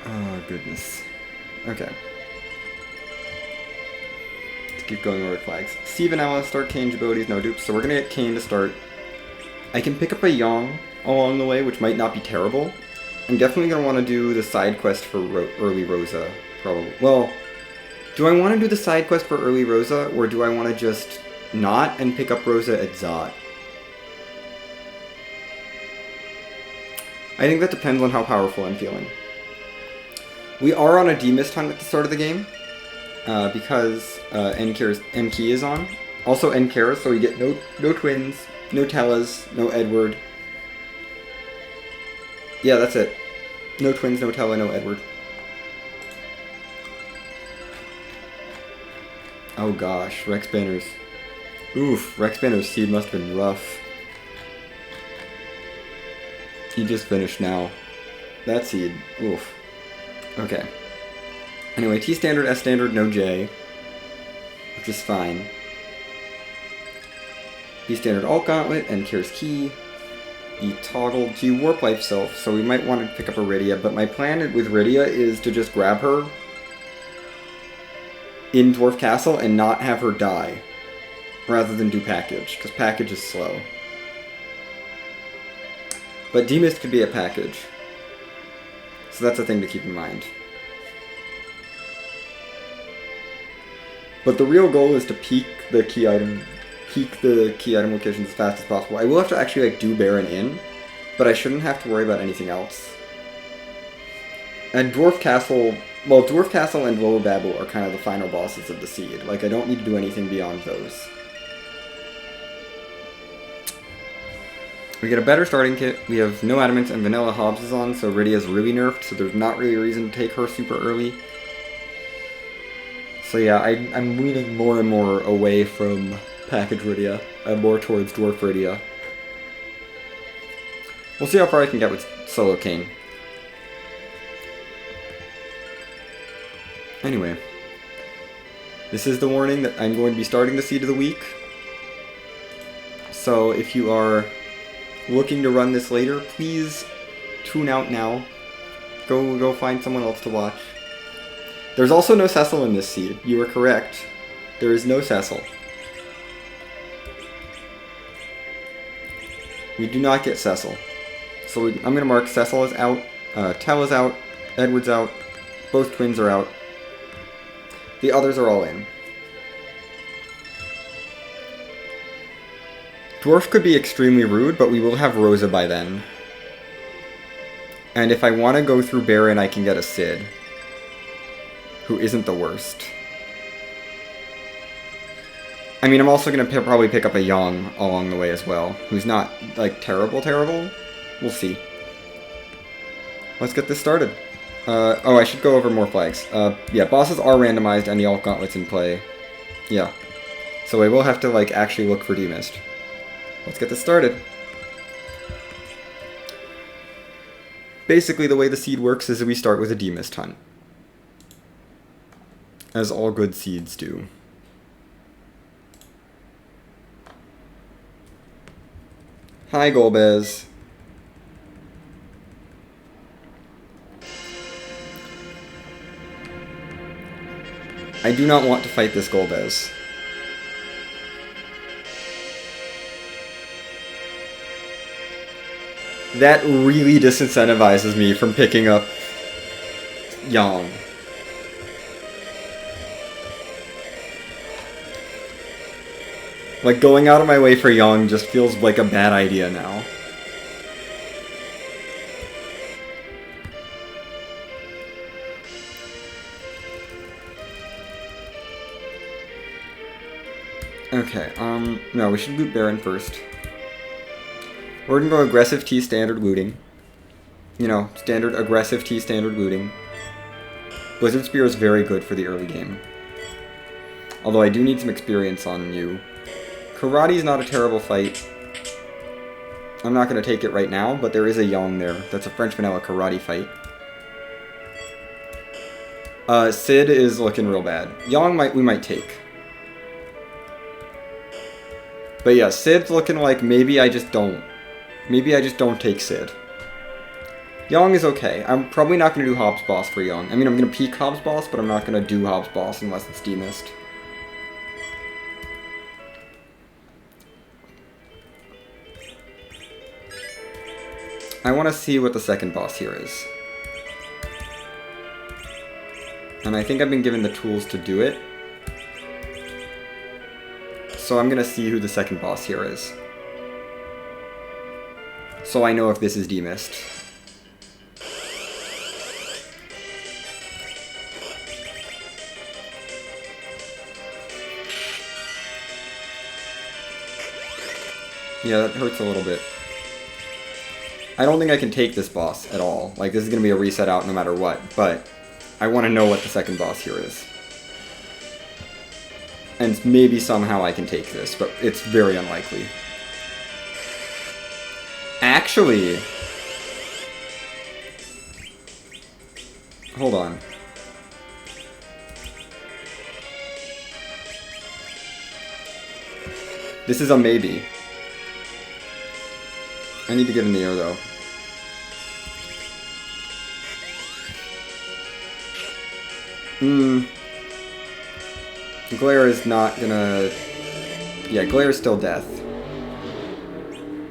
Oh, goodness. Okay. Let's keep going with flags. C Vanilla, start Kain's abilities, no dupes. So we're gonna get Kain to start. I can pick up a Yang along the way, which might not be terrible. I'm definitely gonna want to do the side quest for early Rosa, probably. Well, do I want to do the side quest for early Rosa, or do I want to just not and pick up Rosa at Zot? I think that depends on how powerful I'm feeling. We are on a demist hunt at the start of the game, because N-Key is on. Also N-Kara, so we get no twins, no Tellas, no Edward. Yeah, that's it. No twins, no Tella, no Edward. Oh gosh, Rex Banner's. Oof, Rex Banner's seed must have been rough. He just finished now. That seed, oof. Okay. Anyway, T standard, S standard, no J. Which is fine. B standard alt gauntlet, and Kira's key. E toggled to warp life self, so we might want to pick up Iridia, but my plan with Iridia is to just grab her in Dwarf Castle and not have her die, rather than do package, because package is slow. But Demist could be a package, so that's a thing to keep in mind. But the real goal is to peak the key item locations as fast as possible. I will have to actually do Baron in, but I shouldn't have to worry about anything else. And Dwarf Castle and Lower Babel are kind of the final bosses of the seed. Like, I don't need to do anything beyond those. We get a better starting kit. We have no Adamants and Vanilla Hobbs is on, so Iridia's really nerfed, so there's not really a reason to take her super early. So yeah, I'm leaning more and more away from package Iridia, more towards Dwarf Iridia. We'll see how far I can get with solo Kain. Anyway, this is the warning that I'm going to be starting the Seed of the Week. So if you are looking to run this later, please tune out now. Go find someone else to watch. There's also no Cecil in this seed. You were correct. There is no Cecil. We do not get Cecil. So I'm going to mark Cecil is out, Tell is out, Edward's out, both twins are out. The others are all in. Dwarf could be extremely rude, but we will have Rosa by then. And if I want to go through Baron, I can get a Cid, who isn't the worst. I mean, I'm also going to probably pick up a Yang along the way as well, who's not, like, terrible. We'll see. Let's get this started. Oh, I should go over more flags. Yeah, bosses are randomized and the alt gauntlet's in play. Yeah. So I will have to, like, actually look for Demist. Let's get this started. Basically, the way the seed works is that we start with a Demist hunt, as all good seeds do. Hi, Golbez. I do not want to fight this Golbez. That really disincentivizes me from picking up Yang. Like, going out of my way for Yang just feels like a bad idea now. Okay, no, we should loot Baron first. We're gonna go aggressive T standard looting. You know, standard aggressive T standard looting. Blizzard Spear is very good for the early game. Although I do need some experience on you. Karate is not a terrible fight. I'm not going to take it right now, but there is a Yang there. That's a French vanilla karate fight. Cid is looking real bad. Yang we might take. But yeah, Cid's looking like maybe I just don't. Maybe I just don't take Cid. Yong is okay. I'm probably not going to do Hobbs Boss for Yong. I mean, I'm going to peek Hobbs Boss, but I'm not going to do Hobbs Boss unless it's demist. I want to see what the second boss here is. And I think I've been given the tools to do it. So I'm going to see who the second boss here is. So I know if this is demist. Yeah, that hurts a little bit. I don't think I can take this boss at all. Like, this is going to be a reset out no matter what, but I want to know what the second boss here is. And maybe somehow I can take this, but it's very unlikely. Actually... Hold on. This is a maybe. I need to get in the air, though. Glare is not gonna... Yeah, Glare is still death.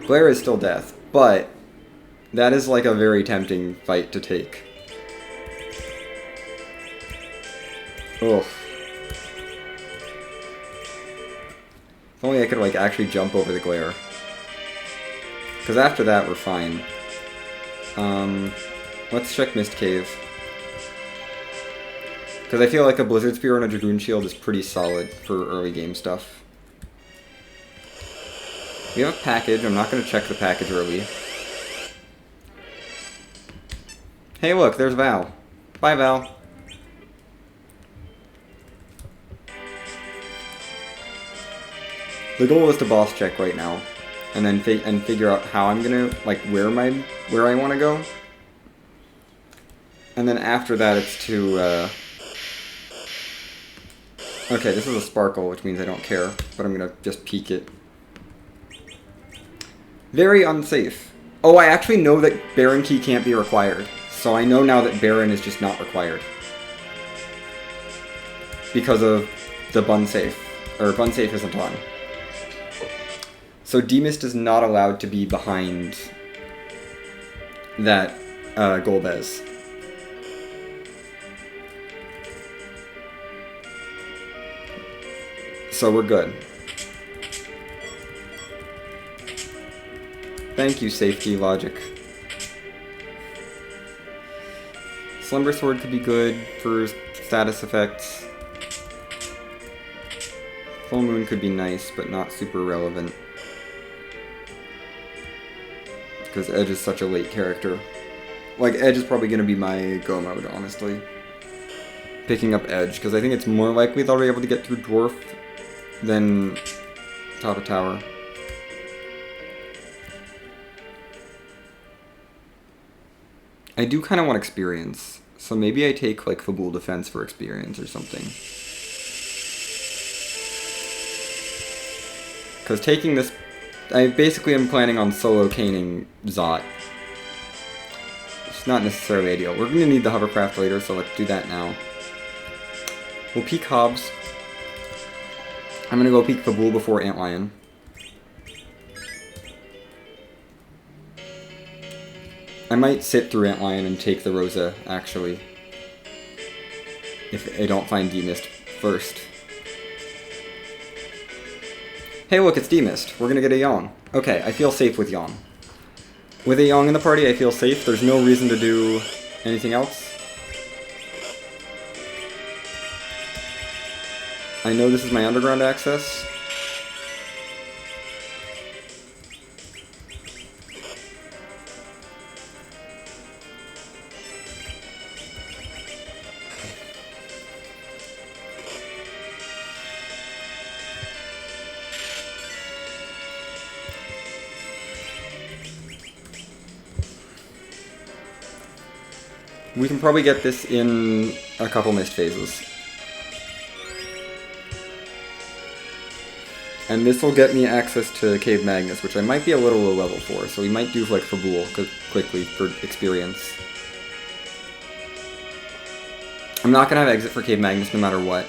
Glare is still death, but that is like a very tempting fight to take. Oof. If only I could like actually jump over the Glare. Because after that, we're fine. Let's check Mist Cave. Because I feel like a Blizzard Spear and a Dragoon Shield is pretty solid for early game stuff. We have a package. I'm not going to check the package early. Hey look, there's Val. Bye, Val. The goal is to boss check right now. And then figure out how I'm gonna, like, where I want to go. And then after that, it's to, okay, this is a sparkle, which means I don't care, but I'm gonna just peek it. Very unsafe. Oh, I actually know that Baron Key can't be required. So I know now that Baron is just not required. Because of the Bun Safe. Or Bun Safe isn't on. So demist is not allowed to be behind that Golbez. So we're good. Thank you, safety logic. Slumber Sword could be good for status effects. Full Moon could be nice, but not super relevant. Because Edge is such a late character. Like, Edge is probably going to be my go mode, honestly. Picking up Edge, because I think it's more likely they'll be able to get through Dwarf than top of tower. I do kind of want experience, so maybe I take, like, Fabul Defense for experience or something. Because taking this... I basically am planning on solo caning Zot. It's not necessarily ideal. We're going to need the hovercraft later, so let's do that now. We'll peek Hobbs. I'm going to go peek Fabul before Antlion. I might sit through Antlion and take the Rosa, actually. If I don't find Demist first. Hey look, it's Demist. We're gonna get a Yong. Okay, I feel safe with Yong. With a Yong in the party, I feel safe. There's no reason to do anything else. I know this is my underground access. We can probably get this in a couple missed phases. And this will get me access to Cave Magnus, which I might be a little low level for, so we might do like Fabul quickly for experience. I'm not gonna have exit for Cave Magnus no matter what.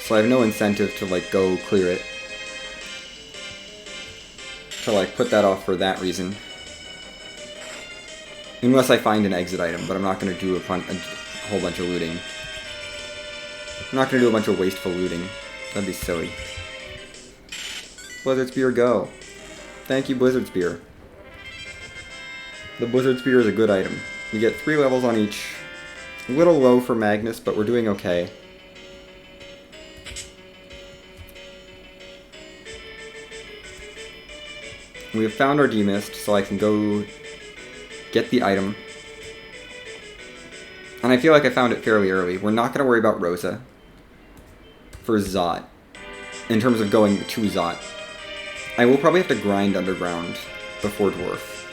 So I have no incentive to like go clear it. To like put that off for that reason. Unless I find an exit item, but I'm not gonna do a whole bunch of looting. I'm not gonna do a bunch of wasteful looting. That'd be silly. Blizzard Spear, go. Thank you, Blizzard Spear. The Blizzard Spear is a good item. We get 3 levels on each. A little low for Magnus, but we're doing okay. We have found our D-Mist, so I can go get the item. And I feel like I found it fairly early. We're not going to worry about Rosa for Zot, in terms of going to Zot. I will probably have to grind Underground before Dwarf.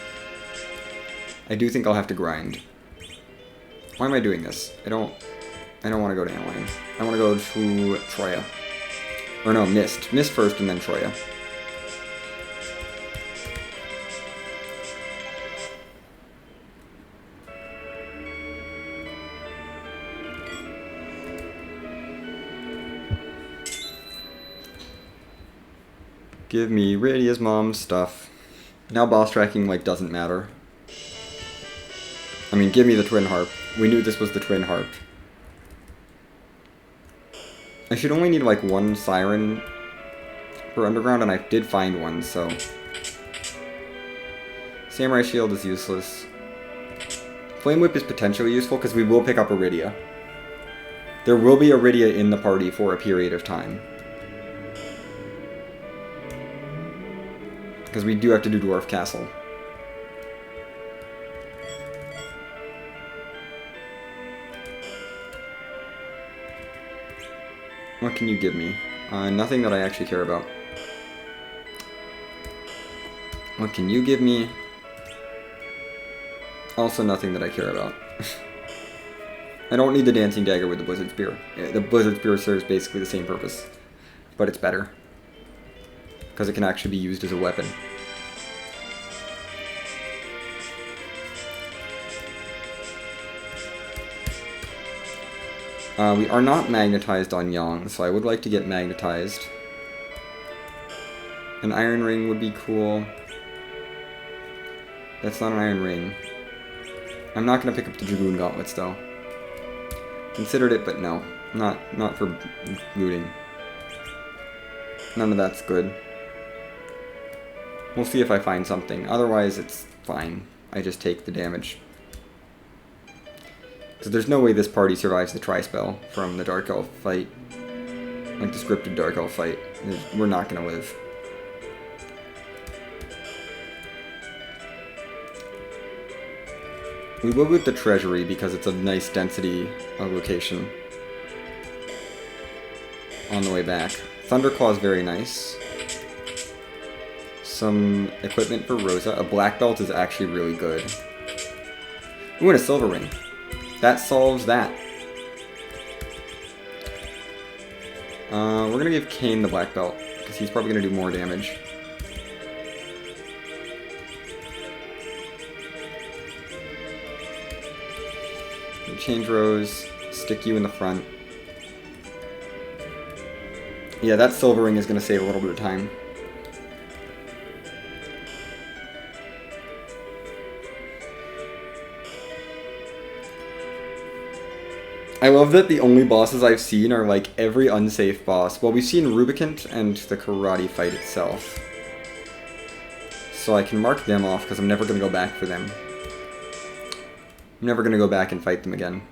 I do think I'll have to grind. Why am I doing this? I don't want to go to Antlion. I want to go to Troya. Or no, Mist. Mist first and then Troya. Give me Radia's mom's stuff. Now boss tracking, like, doesn't matter. I mean, give me the Twin Harp. We knew this was the Twin Harp. I should only need, like, 1 Siren for Underground, and I did find one, so... Samurai Shield is useless. Flame Whip is potentially useful, because we will pick up Iridia. There will be Iridia in the party for a period of time. Because we do have to do Dwarf Castle. What can you give me? Nothing that I actually care about. What can you give me? Also nothing that I care about. I don't need the Dancing Dagger with the Blizzard Spear. The Blizzard Spear serves basically the same purpose, but it's better. Because it can actually be used as a weapon. We are not magnetized on Yang, so I would like to get magnetized. An Iron Ring would be cool. That's not an Iron Ring. I'm not going to pick up the Dragoon Gauntlets, though. Considered it, but no. Not for looting. None of that's good. We'll see if I find something. Otherwise, it's fine. I just take the damage. Because there's no way this party survives the Tri-Spell from the Dark Elf fight. Like the scripted Dark Elf fight. We're not going to live. We will loot the Treasury because it's a nice density location. On the way back. Thunderclaw is very nice. Some equipment for Rosa. A black belt is actually really good. Ooh, and a silver ring. That solves that. We're gonna give Kain the black belt, because he's probably gonna do more damage. Change Rose, stick you in the front. Yeah, that silver ring is gonna save a little bit of time. I love that the only bosses I've seen are like every unsafe boss. Well, we've seen Rubicant and the karate fight itself. So I can mark them off because I'm never going to go back for them. I'm never going to go back and fight them again.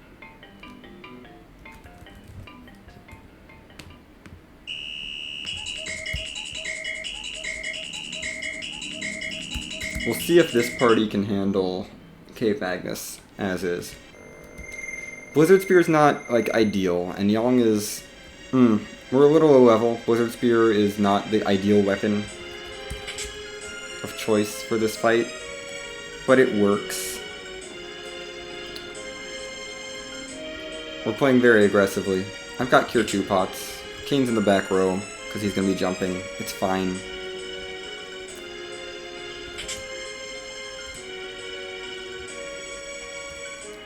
We'll see if this party can handle Cave Magnus as is. Blizzard Spear is not, like, ideal, and Yang is... we're a little low level. Blizzard Spear is not the ideal weapon of choice for this fight, but it works. We're playing very aggressively. I've got Cure 2 pots. Kain's in the back row, because he's going to be jumping. It's fine.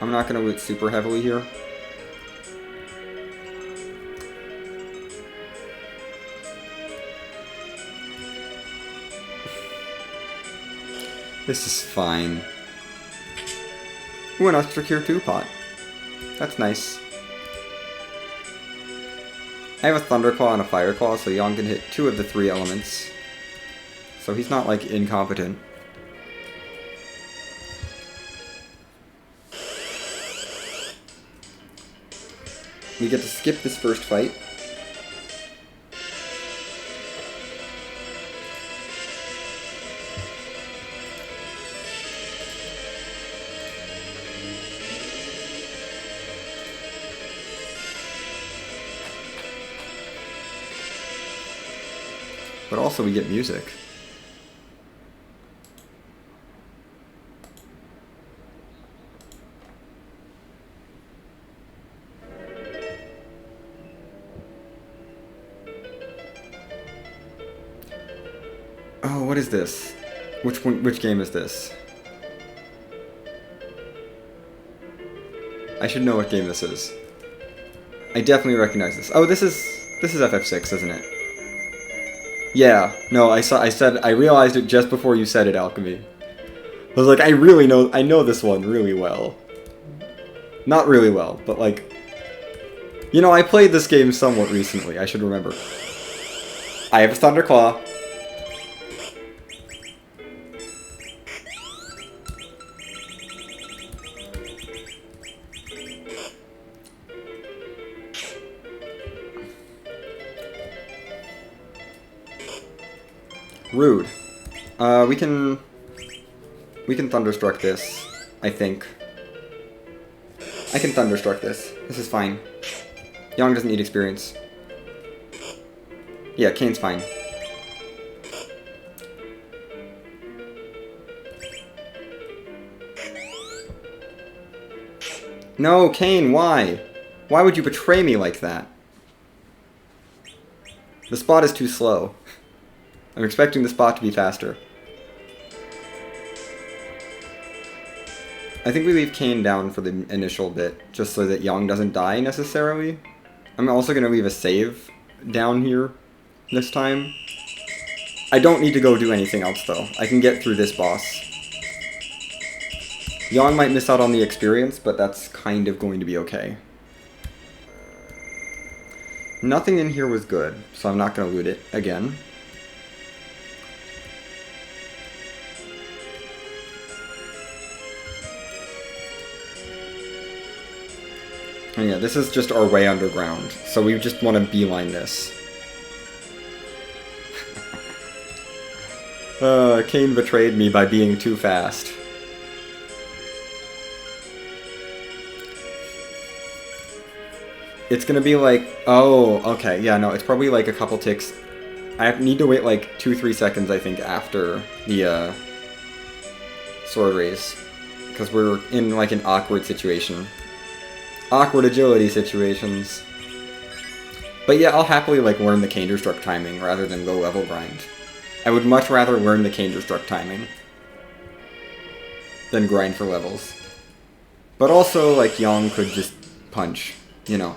I'm not going to loot super heavily here. This is fine. Ooh, an extra Cure 2 pot. That's nice. I have a Thunderclaw and a Fireclaw, so Yang can hit 2 of the 3 elements. So he's not, like, incompetent. We get to skip this first fight. But also we get music. Oh, what is this? Which game is this? I should know what game this is. I definitely recognize this. Oh, this is FF6, isn't it? Yeah. No, I realized it just before you said it, Alchemy. I was like, I know this one really well. Not really well, but like, you know, I played this game somewhat recently, I should remember. I have a Thunderclaw. Rude. We can Thunderstruck this, I think. I can Thunderstruck this. This is fine. Yang doesn't need experience. Yeah, Kain's fine. No, Kain, why? Why would you betray me like that? The spot is too slow. I'm expecting the spot to be faster. I think we leave Kain down for the initial bit, just so that Yang doesn't die necessarily. I'm also going to leave a save down here this time. I don't need to go do anything else though. I can get through this boss. Yang might miss out on the experience, but that's kind of going to be okay. Nothing in here was good, so I'm not going to loot it again. And yeah, this is just our way underground, so we just want to beeline this. Kain betrayed me by being too fast. It's gonna be like, oh, okay, yeah, no, it's probably like a couple ticks. I need to wait like 2-3 seconds, I think, after the sword raise, because we're in like an awkward situation. Awkward agility situations. But yeah, I'll happily like learn the Kain-Destruct timing rather than low level grind. I would much rather learn the Kain-Destruct timing than grind for levels. But also, like, Yang could just punch, you know.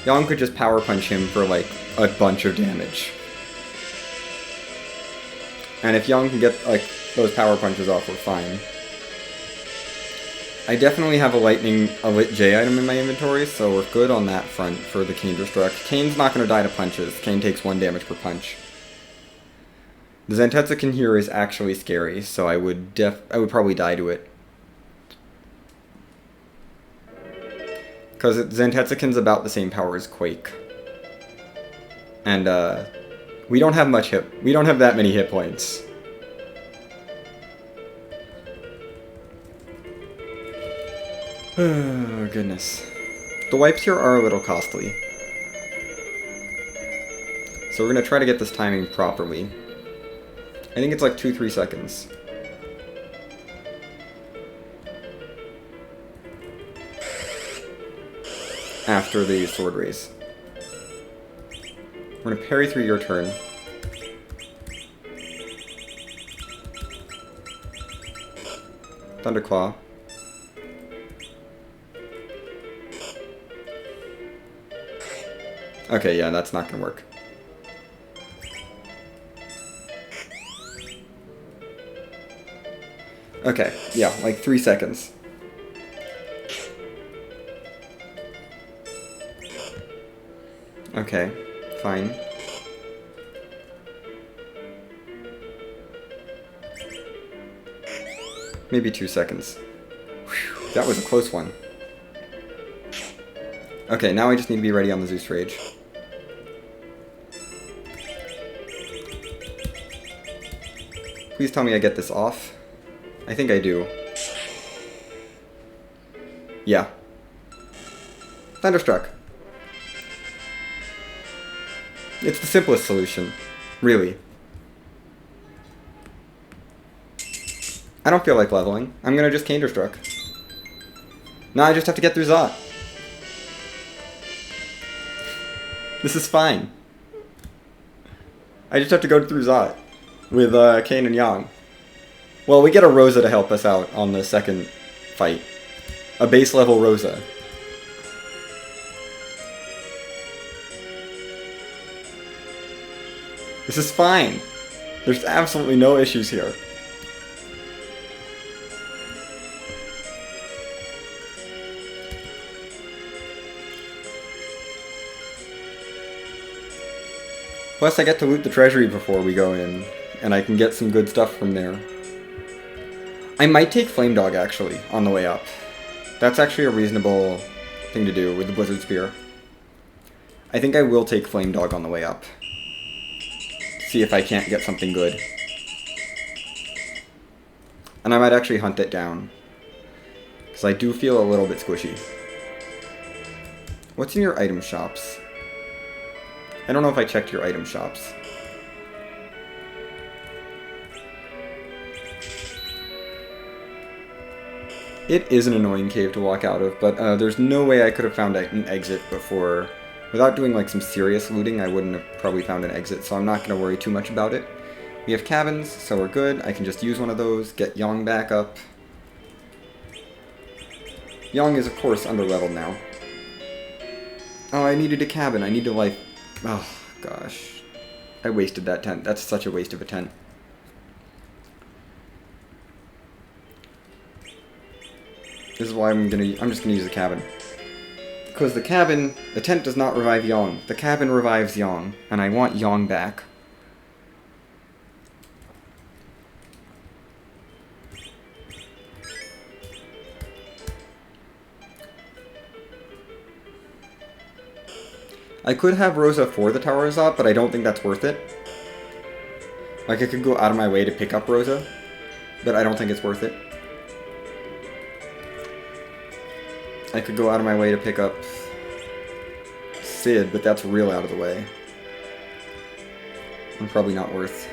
Yang could just power punch him for like a bunch of damage. And if Yang can get like those power punches off, we're fine. I definitely have a lit J item in my inventory, so we're good on that front for the Kain-Destruct. Kain's not going to die to punches. Kain takes 1 damage per punch. The Zentetsuken here is actually scary, so I would probably die to it. Because Zentetsuken's about the same power as Quake. And we don't have that many hit points. Oh, goodness. The wipes here are a little costly. So we're going to try to get this timing properly. I think it's like 2-3 seconds. after the sword raise. We're gonna parry through your turn. Thunderclaw. Okay, yeah, that's not gonna work. Okay, yeah, like 3 seconds. Okay, fine. Maybe 2 seconds. Whew, that was a close one. Okay, now I just need to be ready on the Zeus Rage. Please tell me I get this off. I think I do. Yeah. Thunderstruck. It's the simplest solution. Really. I don't feel like leveling. I'm gonna just Kainderstruck. Now I just have to get through Zot. This is fine. I just have to go through Zot with Kain and Yang. Well, we get a Rosa to help us out on the second fight. A base level Rosa. This is fine. There's absolutely no issues here. Plus I get to loot the treasury before we go in, and I can get some good stuff from there. I might take Flame Dog, actually, on the way up. That's actually a reasonable thing to do with the Blizzard Spear. I think I will take Flame Dog on the way up. See if I can't get something good. And I might actually hunt it down. Because I do feel a little bit squishy. What's in your item shops? I don't know if I checked your item shops. It is an annoying cave to walk out of, but there's no way I could have found an exit before. Without doing like some serious looting, I wouldn't have probably found an exit, so I'm not going to worry too much about it. We have cabins, so we're good. I can just use one of those, get Yang back up. Yang is, of course, underleveled now. Oh, I needed a cabin. I need to, like... Oh, gosh. I wasted that tent. That's such a waste of a tent. This is why I'm just gonna use a cabin. Because the tent does not revive Yang. The cabin revives Yang, and I want Yang back. I could have Rosa for the Tower of Zot, but I don't think that's worth it. Like, I could go out of my way to pick up Rosa, but I don't think it's worth it. I could go out of my way to pick up Sid, but that's real out of the way. And probably not worth.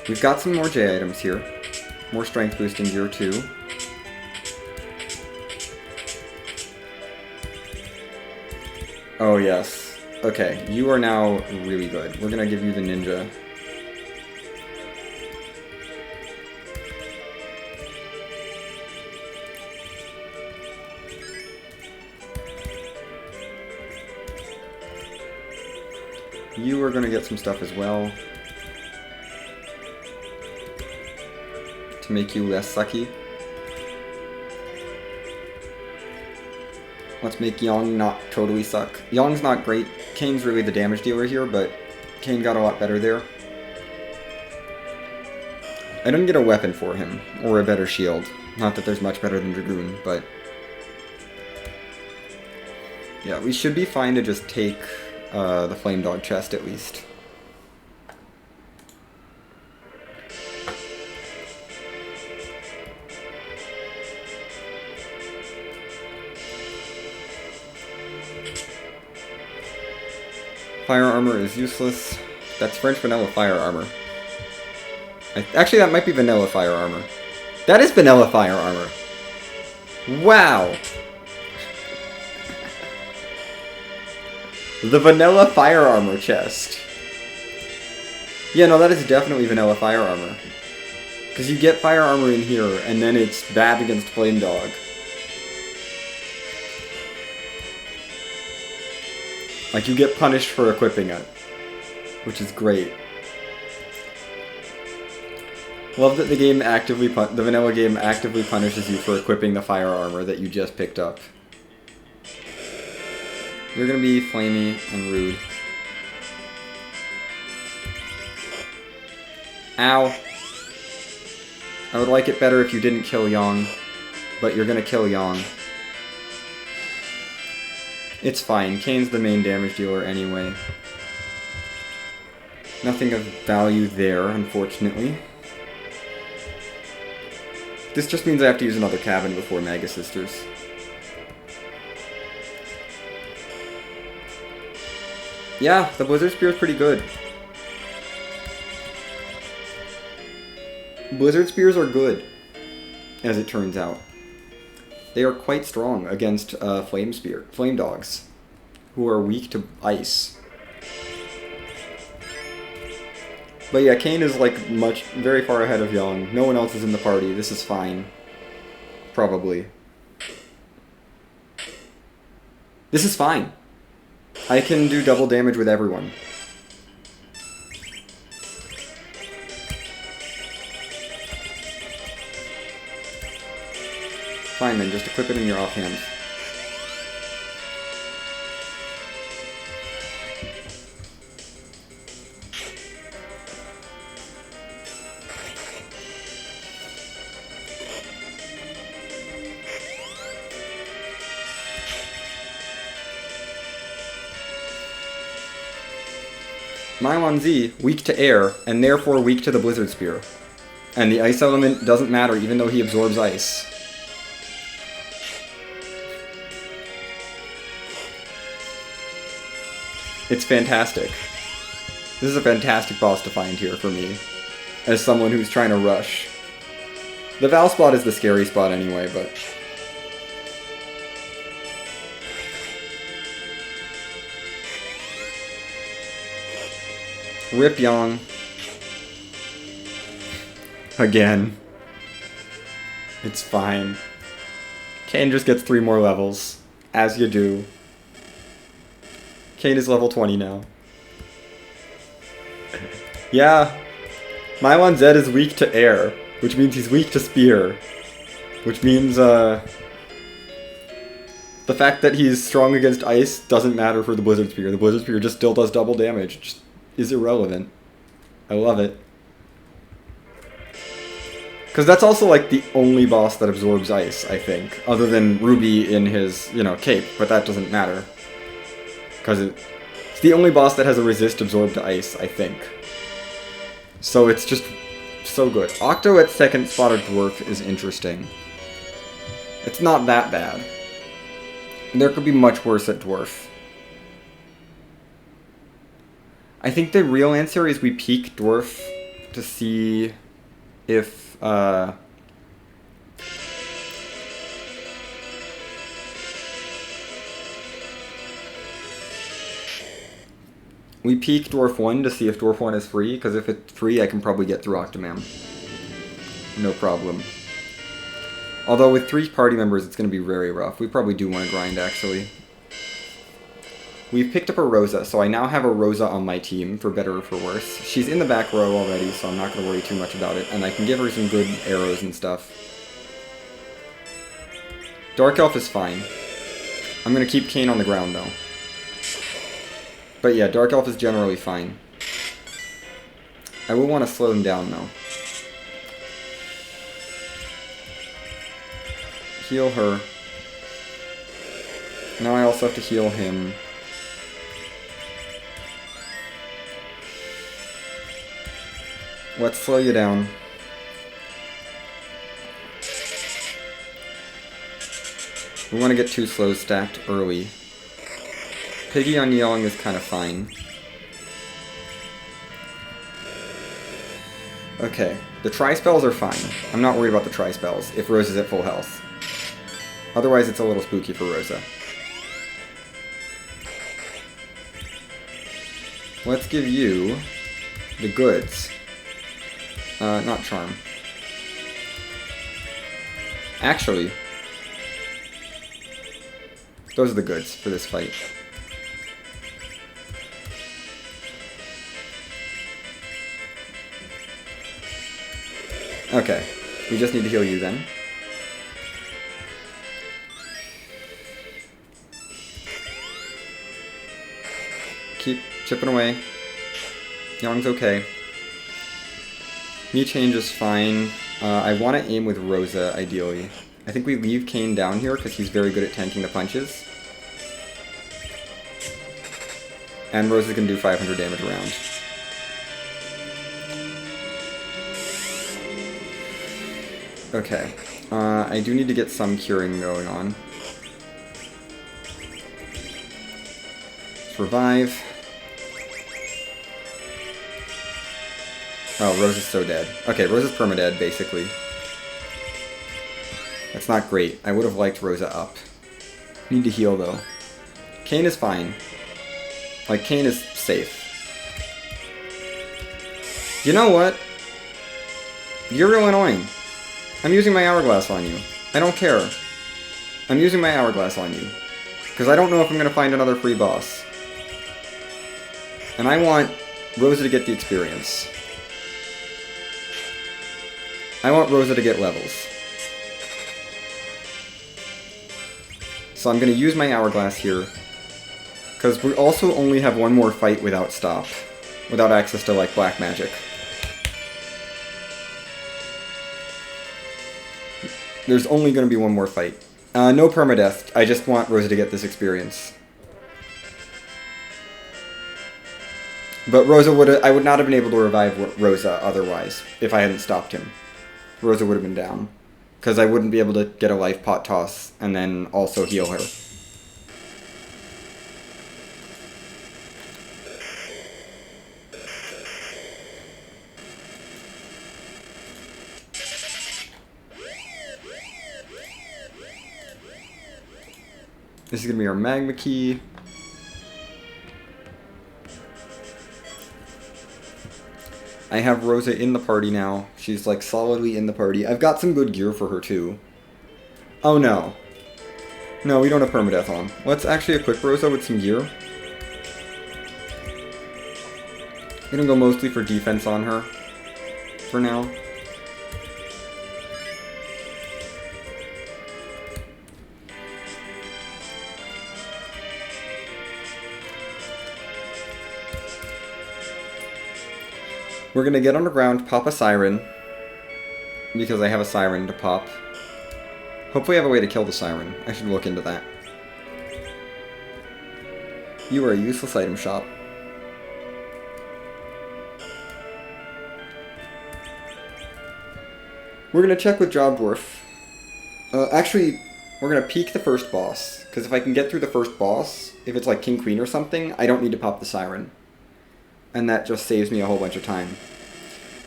We've got some more J items here. More strength boosting gear too. Oh yes. Okay, you are now really good. We're gonna give you the ninja. You are gonna get some stuff as well. To make you less sucky. Let's make Yang not totally suck. Yang's not great. Kain's really the damage dealer here, but Kain got a lot better there. I didn't get a weapon for him, or a better shield. Not that there's much better than Dragoon, but... yeah, we should be fine to just take the Flame Dog chest at least. Fire armor is useless. That's French vanilla fire armor. Actually, that might be vanilla fire armor. That is vanilla fire armor. Wow! The vanilla fire armor chest. Yeah, no, that is definitely vanilla fire armor. Because you get fire armor in here, and then it's bad against Flame Dog. Like, you get punished for equipping it. Which is great. Love that the game actively the vanilla game actively punishes you for equipping the fire armor that you just picked up. You're gonna be flamey and rude. Ow. I would like it better if you didn't kill Yang, but you're gonna kill Yang. It's fine. Kain's the main damage dealer anyway. Nothing of value there, unfortunately. This just means I have to use another cabin before Mega Sisters. Yeah, the Blizzard Spear is pretty good. Blizzard Spears are good, as it turns out. They are quite strong against Flame Dogs, who are weak to ice. But yeah, Kain is like very far ahead of Yang. No one else is in the party. This is fine. Probably. This is fine. I can do double damage with everyone. Fine then, just equip it in your offhand. Mylon Z, weak to air, and therefore weak to the Blizzard Spear. And the ice element doesn't matter even though he absorbs ice. It's fantastic. This is a fantastic boss to find here for me, as someone who's trying to rush. The Val spot is the scary spot anyway, but... Rip Yang. Again. It's fine. Kain just gets 3 more levels. As you do. Kain is level 20 now. Yeah. Mylon Z is weak to air, which means he's weak to spear. Which means, the fact that he's strong against ice doesn't matter for the Blizzard Spear. The Blizzard Spear just still does double damage. Just is irrelevant. I love it. Because that's also, like, the only boss that absorbs ice, I think. Other than Ruby in his, cape, but that doesn't matter. Because it's the only boss that has a resist absorb to ice, I think. So it's just so good. Octo at second spotted dwarf is interesting. It's not that bad. There could be much worse at dwarf. I think the real answer is we peak dwarf to see if we peak Dwarf 1 to see if Dwarf 1 is free, because if it's free, I can probably get through Octomam. No problem. Although with 3 party members, it's going to be very rough. We probably do want to grind, actually. We've picked up a Rosa, so I now have a Rosa on my team, for better or for worse. She's in the back row already, so I'm not going to worry too much about it, and I can give her some good arrows and stuff. Dark Elf is fine. I'm going to keep Kain on the ground, though. But yeah, Dark Elf is generally fine. I will want to slow him down, though. Heal her. Now I also have to heal him. Let's slow you down. We want to get 2 slows stacked early. Piggy on Yang is kind of fine. Okay, the tri-spells are fine. I'm not worried about the tri-spells if Rose is at full health. Otherwise, it's a little spooky for Rosa. Let's give you the goods. Not charm. Actually, those are the goods for this fight. Okay, we just need to heal you then. Keep chipping away. Young's okay. Me change is fine. I want to aim with Rosa, ideally. I think we leave Kain down here because he's very good at tanking the punches. And Rosa can do 500 damage around. Okay. I do need to get some curing going on. Let's revive. Oh, Rose is so dead. Okay, Rose is permadead, basically. That's not great. I would have liked Rosa up. Need to heal, though. Kain is fine. Like, Kain is safe. You know what? You're real annoying. I'm using my hourglass on you. I don't care. I'm using my hourglass on you. Because I don't know if I'm going to find another free boss. And I want Rosa to get the experience. I want Rosa to get levels. So I'm going to use my hourglass here. Because we also only have one more fight without stop. Without access to, like, black magic. There's only going to be one more fight. No permadeath. I just want Rosa to get this experience. But I would not have been able to revive Rosa otherwise, if I hadn't stopped him. Rosa would have been down. Because I wouldn't be able to get a life pot toss and then also heal her. This is going to be our magma key. I have Rosa in the party now. She's like solidly in the party. I've got some good gear for her too. Oh no. No, we don't have permadeath on. Let's actually equip Rosa with some gear. I'm gonna go mostly for defense on her for now. We're gonna get underground, pop a siren, because I have a siren to pop. Hopefully I have a way to kill the siren. I should look into that. You are a useless item shop. We're gonna check with Job Dwarf. Actually, we're gonna peek the first boss, because if I can get through the first boss, if it's like King Queen or something, I don't need to pop the siren. And that just saves me a whole bunch of time.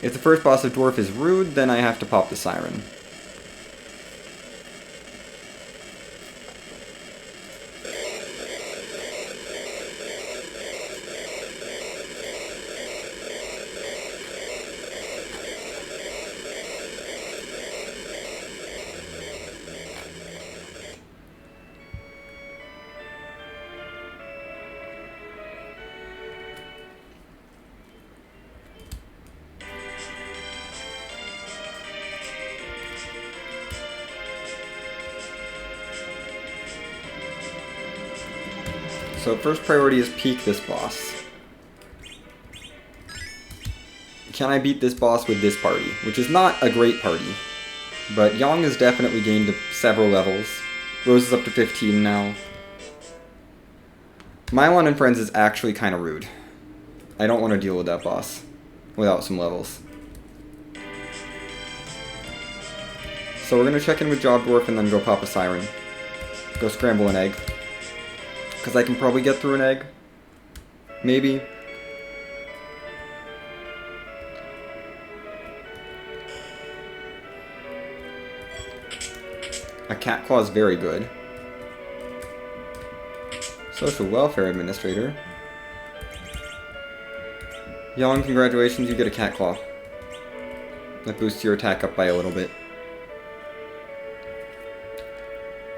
If the first boss of Dwarf is rude, then I have to pop the siren. So first priority is peek this boss. Can I beat this boss with this party? Which is not a great party. But Yang has definitely gained several levels. Rose is up to 15 now. Mylon and Friends is actually kind of rude. I don't want to deal with that boss without some levels. So we're going to check in with Job Dwarf and then go pop a siren. Go scramble an egg. Because I can probably get through an egg. Maybe. A cat claw is very good. Social welfare administrator. Young, congratulations, you get a cat claw. That boosts your attack up by a little bit.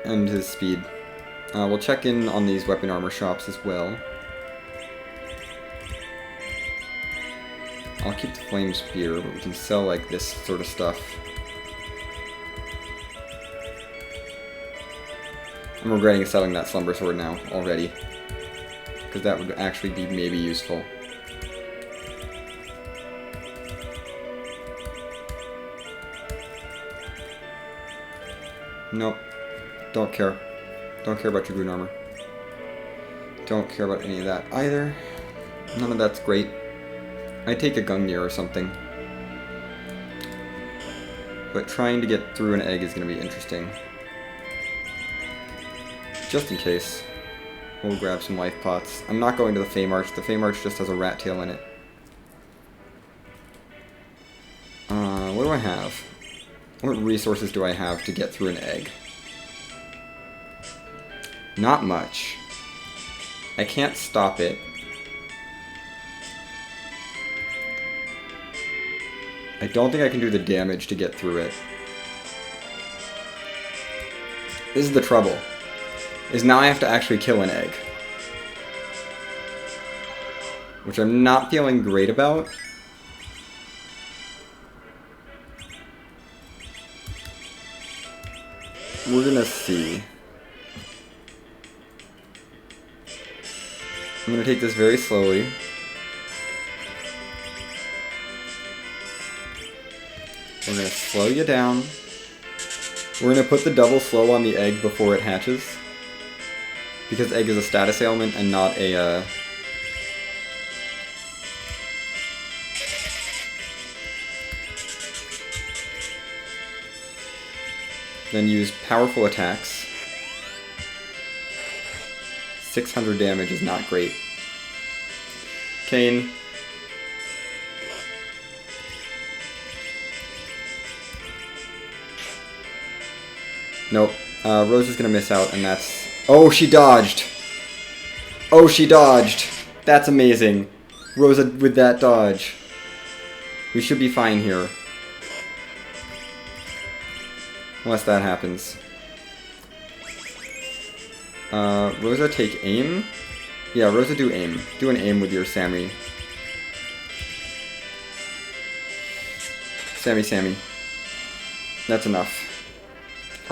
And his speed. We'll check in on these weapon armor shops as well. I'll keep the flame spear, but we can sell like this sort of stuff. I'm regretting selling that slumber sword now already, because that would actually be maybe useful. Nope. Don't care. Don't care about your rune armor. Don't care about any of that either. None of that's great. I'd take a Gungnir or something. But trying to get through an egg is going to be interesting. Just in case. We'll grab some life pots. I'm not going to the Fey March. The Fey March just has a rat tail in it. What do I have? What resources do I have to get through an egg? Not much. I can't stop it. I don't think I can do the damage to get through it. This is the trouble. Is now I have to actually kill an egg. Which I'm not feeling great about. We're gonna see. I'm gonna take this very slowly. We're going to slow you down. We're going to put the double slow on the egg before it hatches. Because egg is a status ailment and not a... Then use powerful attacks. 600 damage is not great. Kain. Nope. Rose is gonna miss out, and that's... Oh, she dodged! Oh, she dodged! That's amazing. Rosa with that dodge. We should be fine here. Unless that happens. Rosa take aim? Yeah, Rosa do aim. Do an aim with your Sammy. Sammy. That's enough.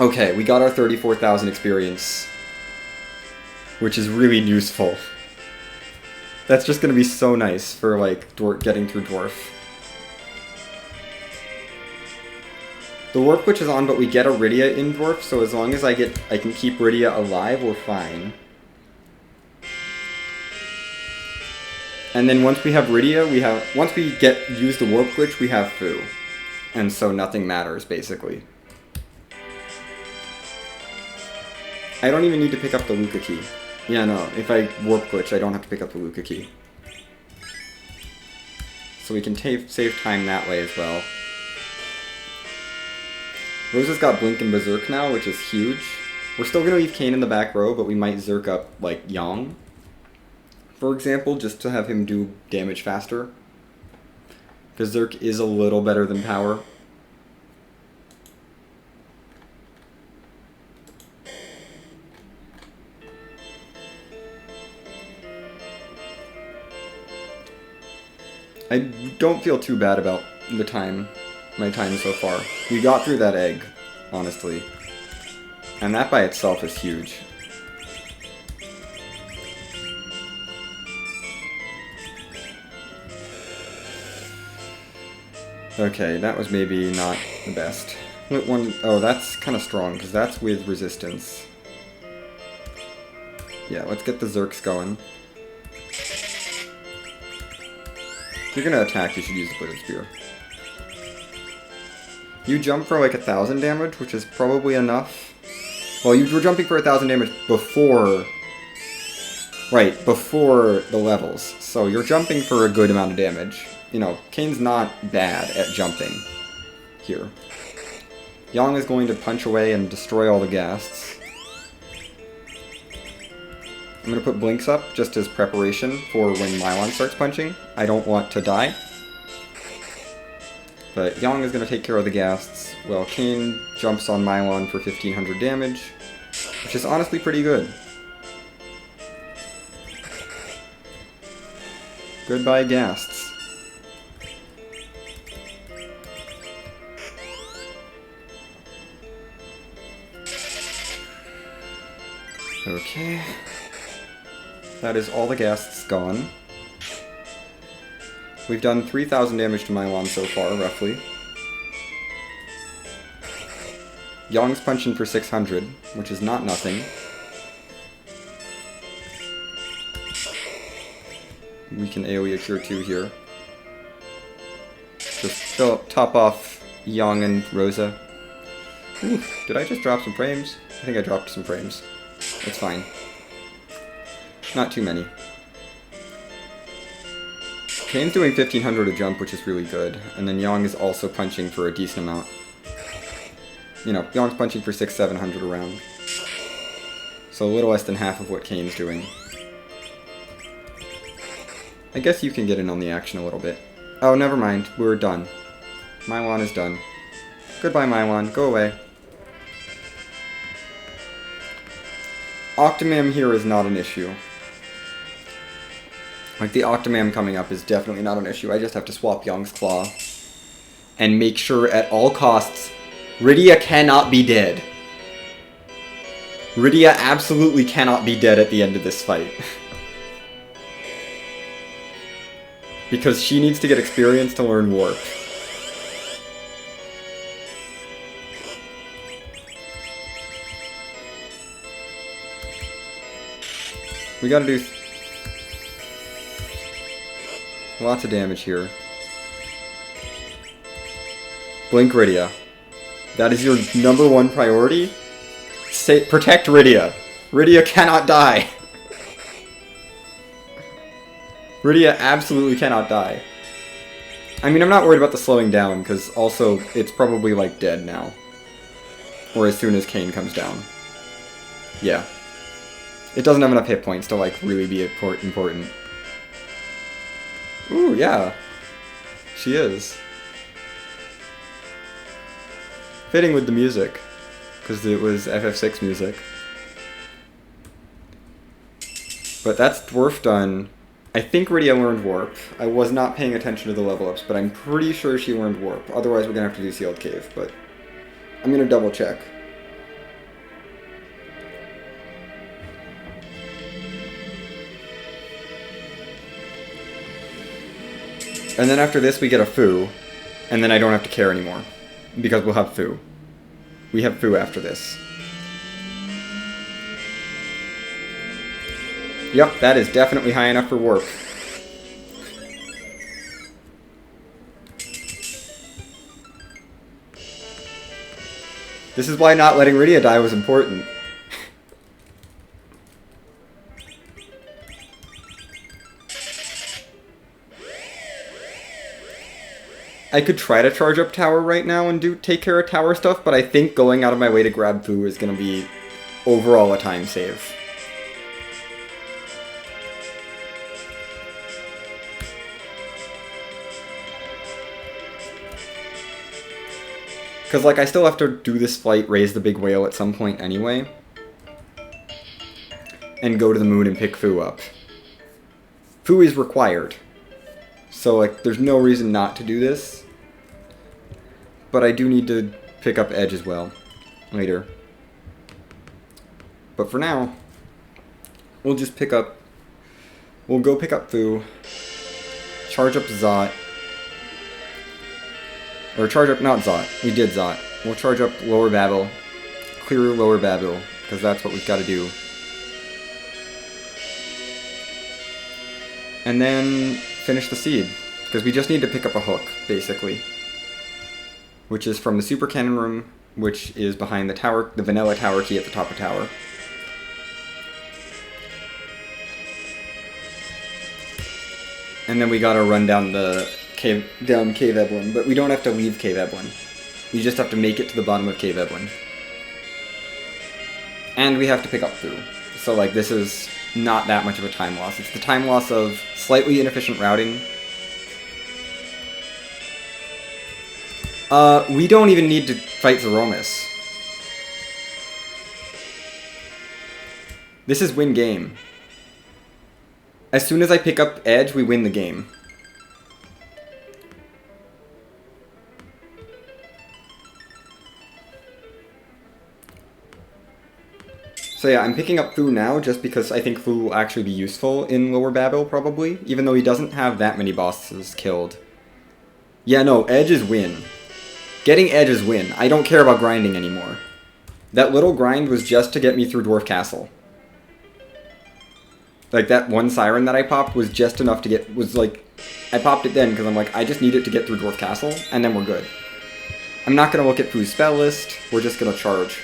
Okay, we got our 34,000 experience. Which is really useful. That's just gonna be so nice for, like, getting through Dwarf. The Warp Witch is on, but we get Iridia in Dwarf, so as long as I can keep Iridia alive, we're fine. And then once we have Iridia, once we use the Warp Witch, we have Fu. And so nothing matters, basically. I don't even need to pick up the Luca key. Yeah, no, if I Warp Glitch, I don't have to pick up the Luca key. So we can save time that way as well. Rosa's got Blink and Berserk now, which is huge. We're still going to leave Kain in the back row, but we might Zerk up, like, Yang, for example, just to have him do damage faster. Because Zerk is a little better than Power. I don't feel too bad about my time so far. We got through that egg, honestly. And that by itself is huge. Okay, that was maybe not the best. Oh, that's kind of strong, because that's with resistance. Yeah, let's get the Zerks going. If you're gonna attack, you should use the Blizzard Spear. You jump for like 1,000 damage, which is probably enough. Well, you were jumping for 1,000 damage before... Right, before the levels. So you're jumping for a good amount of damage. You know, Kain's not bad at jumping here. Yang is going to punch away and destroy all the ghasts. I'm going to put blinks up just as preparation for when Milon starts punching. I don't want to die. But Yang is going to take care of the ghasts, while Kain jumps on Milon for 1500 damage, which is honestly pretty good. Goodbye, ghasts. Okay. That is all the ghasts gone. We've done 3,000 damage to Milon so far, roughly. Yang's punching for 600, which is not nothing. We can AoE a Cure 2 here. Just top off Yang and Rosa. Ooh, did I just drop some frames? I think I dropped some frames. It's fine. Not too many. Kain's doing 1500 a jump, which is really good, and then Yang is also punching for a decent amount. You know, Yang's punching for 600-700 a round. So a little less than half of what Kain's doing. I guess you can get in on the action a little bit. Oh, never mind. We're done. Milon is done. Goodbye, Milon. Go away. Octomam here is not an issue. Like, the Octomam coming up is definitely not an issue. I just have to swap Yang's Claw. And make sure at all costs, Rydia cannot be dead. Rydia absolutely cannot be dead at the end of this fight. Because she needs to get experience to learn Warp. We gotta do lots of damage here. Blink Rydia. That is your #1 priority? Protect Rydia. Rydia cannot die. Rydia absolutely cannot die. I mean, I'm not worried about the slowing down, because also, it's probably, like, dead now. Or as soon as Kain comes down. Yeah. It doesn't have enough hit points to, like, really be important. Ooh, yeah. She is. Fitting with the music, because it was FF6 music. But that's Dwarf done. I think Rydia learned Warp. I was not paying attention to the level ups, but I'm pretty sure she learned Warp. Otherwise, we're gonna have to do Sealed Cave, but I'm gonna double check. And then after this, we get a Fu, and then I don't have to care anymore, because we'll have Fu. We have Fu after this. Yep, that is definitely high enough for Warp. This is why not letting Rydia die was important. I could try to charge up tower right now and take care of tower stuff, but I think going out of my way to grab Fu is going to be overall a time save. Because, like, I still have to do this fight, raise the big whale at some point anyway. And go to the moon and pick Fu up. Fu is required. So, like, there's no reason not to do this. But I do need to pick up Edge as well. Later. But for now, we'll just pick up... We'll go pick up Fu. Charge up Zot. Or charge up, not Zot. We did Zot. We'll charge up Lower Babel. Clear Lower Babel. Because that's what we've got to do. And then finish the seed. Because we just need to pick up a hook, basically. Which is from the Super Cannon Room, which is behind the tower, the vanilla tower key at the top of tower. And then we gotta run down the Cave Eblin, but we don't have to leave Cave Eblin. We just have to make it to the bottom of Cave Edwin. And we have to pick up Fu. So, like, this is not that much of a time loss. It's the time loss of slightly inefficient routing. We don't even need to fight Zeromus. This is win game. As soon as I pick up Edge, we win the game. So yeah, I'm picking up Fu now just because I think Fu will actually be useful in Lower Babel, probably, even though he doesn't have that many bosses killed. Yeah, no, Edge is win. Getting Edge is win. I don't care about grinding anymore. That little grind was just to get me through Dwarf Castle. Like, that one Siren that I popped was just enough to get... was like... I popped it then because I'm like, I just need it to get through Dwarf Castle, and then we're good. I'm not going to look at Fu's spell list. We're just going to charge.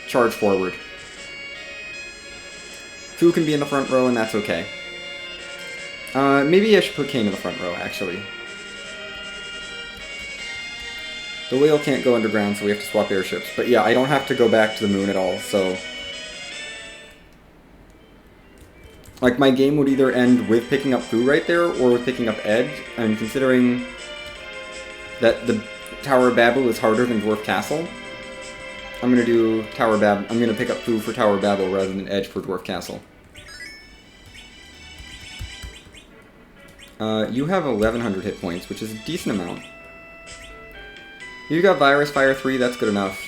Charge forward. Fu can be in the front row, and that's okay. Maybe I should put Kain in the front row, actually. The whale can't go underground, so we have to swap airships. But yeah, I don't have to go back to the moon at all, so... Like, my game would either end with picking up Fu right there, or with picking up Edge, and considering that the Tower of Babel is harder than Dwarf Castle, I'm gonna do Tower of Babel. I'm gonna pick up Fu for Tower of Babel rather than Edge for Dwarf Castle. You have 1100 hit points, which is a decent amount. You got Virus Fire 3, that's good enough.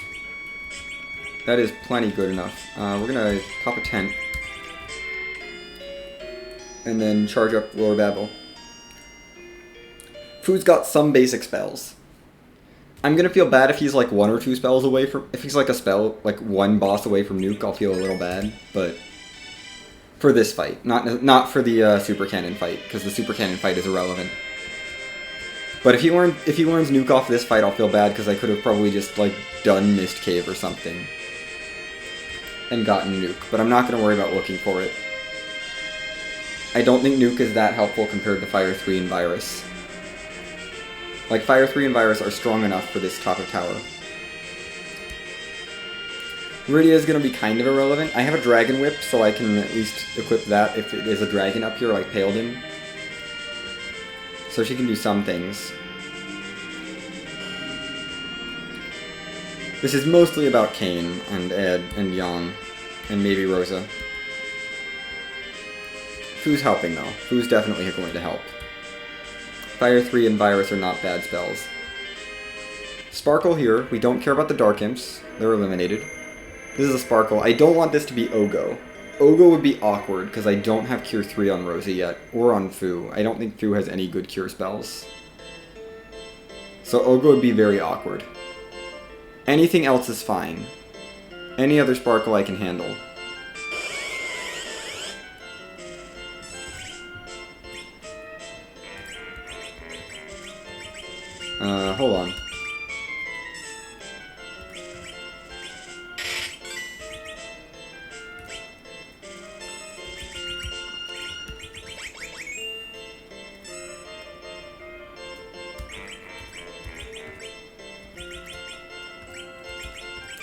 That is plenty good enough. We're gonna pop a tent. And then charge up Lower Babel. Fu's got some basic spells. I'm gonna feel bad if he's like 1 or 2 spells away from... If he's like a spell, like 1 boss away from Nuke, I'll feel a little bad, but... For this fight, not for the Super Cannon fight, because the Super Cannon fight is irrelevant. But if he learns Nuke off this fight, I'll feel bad, because I could have probably just, like, done Mist Cave or something. And gotten Nuke, but I'm not gonna worry about looking for it. I don't think Nuke is that helpful compared to Fire 3 and Virus. Like, Fire 3 and Virus are strong enough for this top of tower. Meridia is going to be kind of irrelevant. I have a Dragon Whip, so I can at least equip that if it is a dragon up here, like Paladin. So she can do some things. This is mostly about Kain, and Ed, and Yang, and maybe Rosa. Fu's helping, though. Fu's definitely going to help. Fire 3 and Virus are not bad spells. Sparkle here. We don't care about the Dark Imps. They're eliminated. This is a Sparkle. I don't want this to be Ogo. Ogo would be awkward, because I don't have Cure 3 on Rosa yet, or on Fu. I don't think Fu has any good Cure spells. So Ogo would be very awkward. Anything else is fine. Any other Sparkle I can handle. Hold on.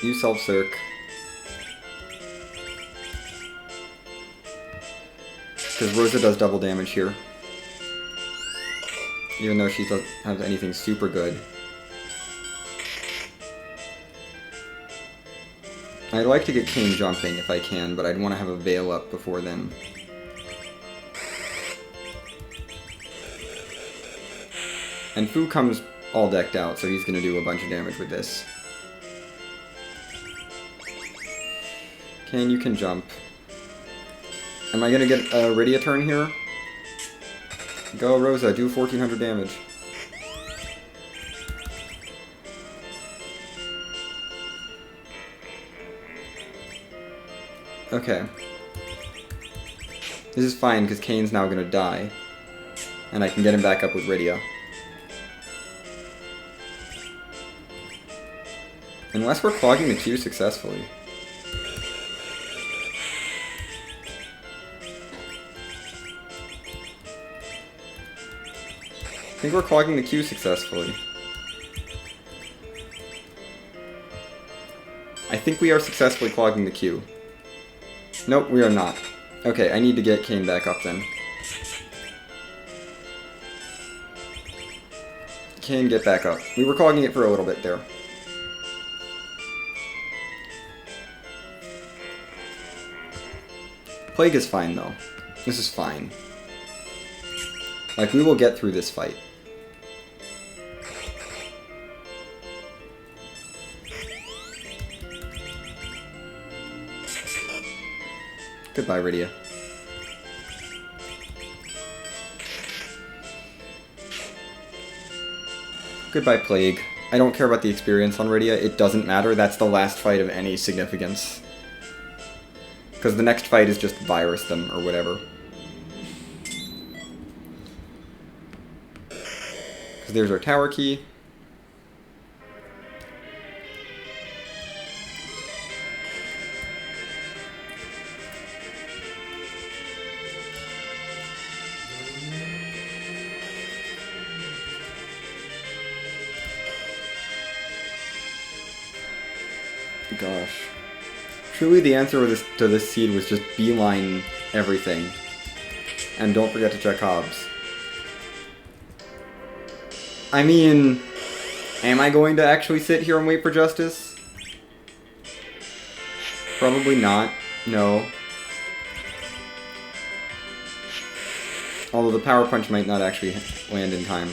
You self-circ. Because Rosa does double damage here. Even though she doesn't have anything super good. I'd like to get Kain jumping if I can, but I'd want to have a Veil up before then. And Fu comes all decked out, so he's going to do a bunch of damage with this. Kain, you can jump. Am I going to get a Rydia turn here? Go, Rosa, do 1400 damage. Okay. This is fine, because Kain's now going to die. And I can get him back up with Rydia. Unless we're clogging the queue successfully. I think we're clogging the queue successfully. I think we are successfully clogging the queue. Nope, we are not. Okay, I need to get Kain back up then. Kain, get back up. We were clogging it for a little bit there. Plague is fine, though. This is fine. Like, we will get through this fight. Goodbye, Rydia. Goodbye, Plague. I don't care about the experience on Rydia. It doesn't matter. That's the last fight of any significance. Because the next fight is just virus them, or whatever. Because there's our tower key. Gosh. Truly the answer to this seed was just beeline everything. And don't forget to check Hobbs. I mean, am I going to actually sit here and wait for justice? Probably not. No. Although the power punch might not actually land in time.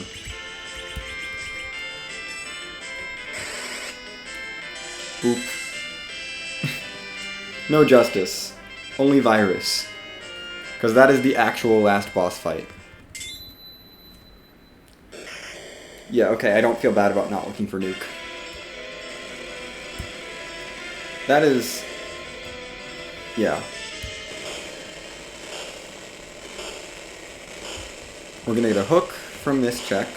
Oop. No justice. Only virus. Because that is the actual last boss fight. Yeah, okay, I don't feel bad about not looking for Nuke. That is... yeah. We're gonna get a hook from this check.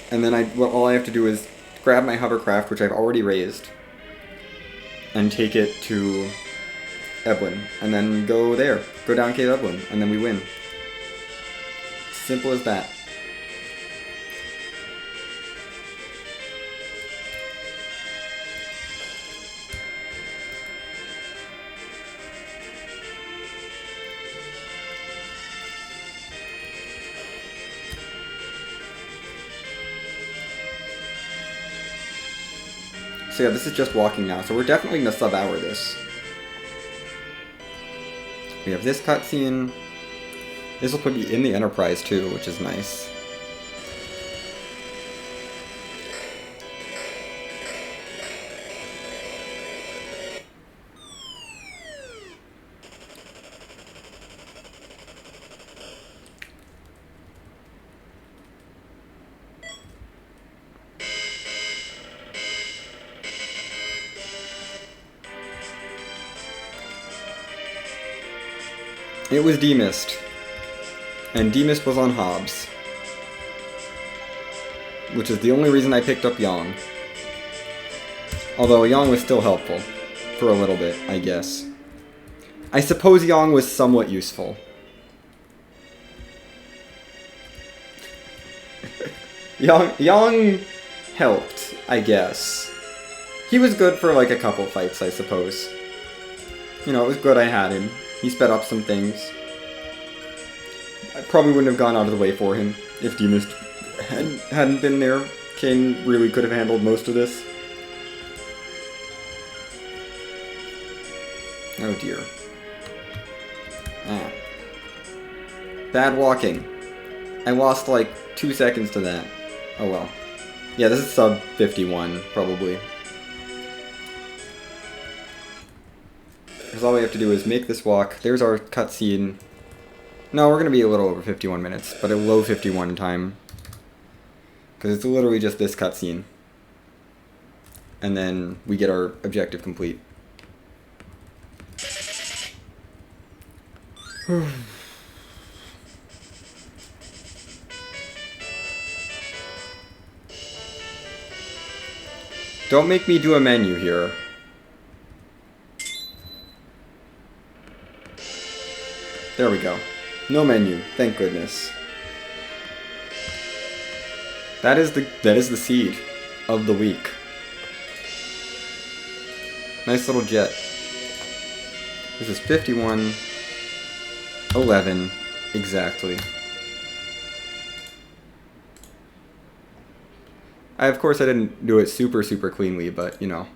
And then all I have to do is grab my hovercraft, which I've already raised, and take it to Eblin, and then go there. Go down Cave Eblin, and then we win. Simple as that. So yeah, this is just walking now, so we're definitely going to sub-hour this. We have this cutscene. This will put me in the Enterprise too, which is nice. It was demist. And demist was on Hobbs. Which is the only reason I picked up Yang. Although Yang was still helpful. For a little bit, I guess. I suppose Yang was somewhat useful. Yang helped, I guess. He was good for like a couple fights, I suppose. You know, it was good I had him. He sped up some things. I probably wouldn't have gone out of the way for him if Demist hadn't been there. Kain really could have handled most of this. Oh dear. Ah. Bad walking. I lost like 2 seconds to that. Oh well. Yeah, this is sub 51, probably. Because all we have to do is make this walk. There's our cutscene. No, we're going to be a little over 51 minutes, but a low 51 time. Because it's literally just this cutscene. And then we get our objective complete. Don't make me do a menu here. There we go. No menu, thank goodness. That is the seed of the week. Nice little jet. This is 51:11 exactly. Of course, I didn't do it super cleanly, but, you know.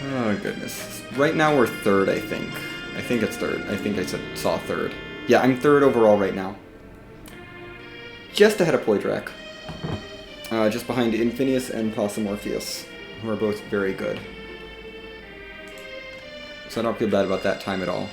Oh, goodness. Right now we're third, I think. I think it's third. I think I saw third. Yeah, I'm third overall right now. Just ahead of Poidrak. Just behind Infinius and Possumorpheus, who are both very good. So I don't feel bad about that time at all.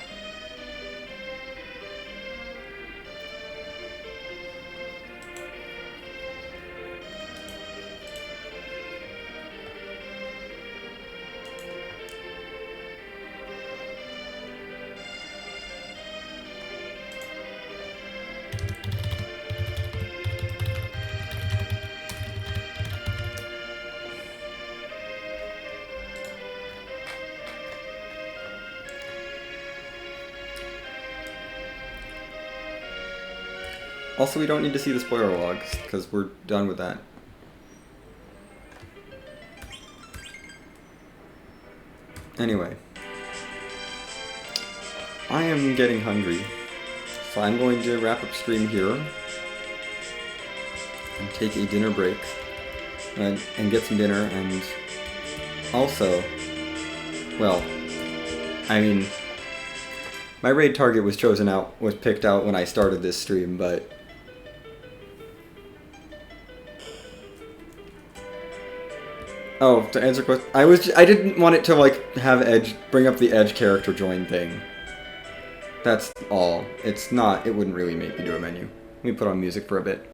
Also, we don't need to see the spoiler logs, because we're done with that. Anyway. I am getting hungry, so I'm going to wrap up stream here, and take a dinner break, and get some dinner, and also, well, I mean, my raid target was picked out when I started this stream, but oh, to answer question, I didn't want it to like have bring up the Edge character join thing. That's all. It wouldn't really make me do a menu. Let me put on music for a bit.